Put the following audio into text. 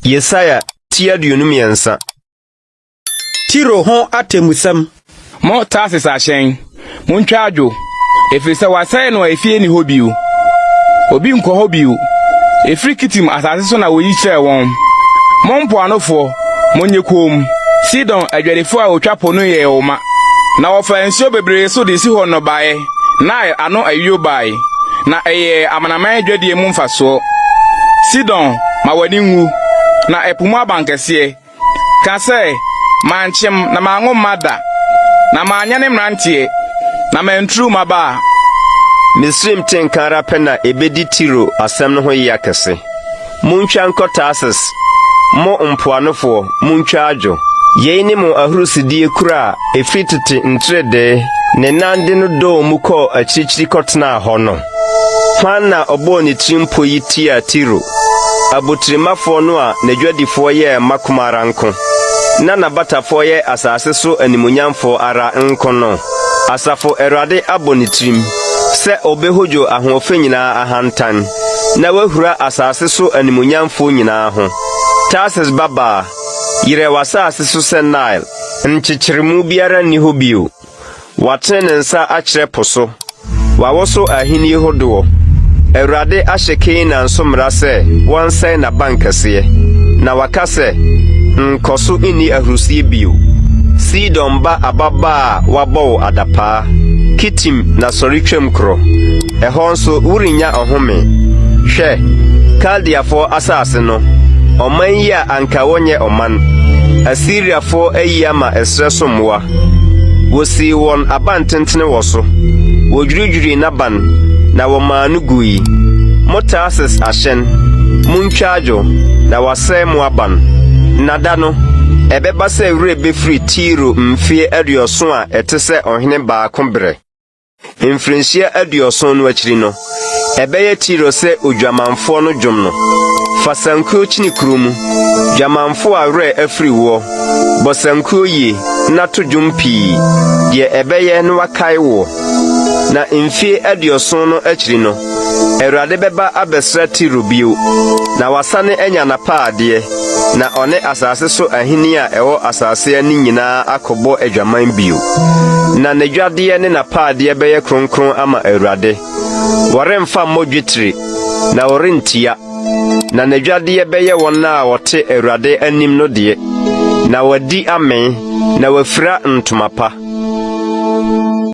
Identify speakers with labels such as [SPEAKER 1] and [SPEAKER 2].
[SPEAKER 1] Yesaya tia duonumiensa.
[SPEAKER 2] Tiro hon atemusam.
[SPEAKER 3] Mo tasis ashen. Muntwa adwo. Efirisa wasai no efie ni hobiu. Obi nko hobiu. Efri kitim asase so na woyi kire won. Mompo anofo, monyekom. Sidon adwadefo a otwapo no ye oma. Na ofa nsio bebre so de si ho no bae. Na ano ayio bae. Na eye amanaman adwadie mu mfaso. Sidon ma wani ngu. Na epumu abankese. Ka se manchem na mango mada. Na manyane mrantie. Na mentru maba.
[SPEAKER 1] Misrim tenkara pena ebedi Tiro asem no ho yakese. Muntwa nkotasis. Mo mpoanofo muntwa adwo. Yei ni mo ahurusidie kura efritete ntrede ne nande no do mu kɔ akyirikyiri kɔtena hɔ no. Hwan na ɔbɔ ne trimpo yi tia Tiro. Abotrimafo no a n'adwadifo yɛ makumara nko. Na nabatafo yɛ asase so animunyamfo ara nko no. Asafo Erade abɔ ne trim. Sɛ obehojo ahoɔfɛ nyinaa ahantan. Na wahura asase so animunyamfo nyinaa ho. Tarsis baba yire wasase so sɛ Nile. Nkyekyeremu biara ni hɔ bio. Watene ne nsa akyerɛ po so. Wawoso ahini hodoɔ. Erade ahyɛ na nsomra sɛ wɔnsɛe na bankɛseɛ. Na waka sɛ nkɔso inni ahurusie bio. Sidon ba ababa a wabɔ adapaa. Kitim na sɔre twam korɔ. Ɛhɔ nso wurinya ɔhome. Hwɛ, Kaldiafo asase no. Ɔman yi a anka wonye ɔman. Asiriafo ayi ama ɛsrɛ so mmoa. Wosi wɔn abantentene wɔ so. Wodwiriwiri naban na wɔmaanu gui. Motasis ahyɛn. Muntwa adwo na wasɛe mo aban. Nada no, ɛbɛba sɛ wure befiri Tiro mfie aduɔso a ɛte sɛ ɔhene baako brɛ. Mfrinhyia aduɔso no akyiri no, ɛbɛyɛ Tiro sɛ odwamanfoɔ no dwom no. Fasankuo chini kurumu, dwamanfo a wure afiri wo. Bosankuo ye na to dwom pii, deɛ ɛbɛyɛ no wakae wo. Na mfie aduɔso no akyiri no, Awurade bɛba abɛsra Tiro bio. Na wasane anya napaade. Na ɔne asase so ahini a ɛwɔ asase ani nyinaa akɔbɔ adwaman bio. Na n'adwadeɛ ne napaade bɛyɛ kronkron ama Awurade. Wɔremfa mmɔdwetire, na wɔrentia. Na n'adwadeɛ bɛyɛ wɔn a wɔte Awurade anim no deɛ. Na wadi amen, na wafira ntoma pa.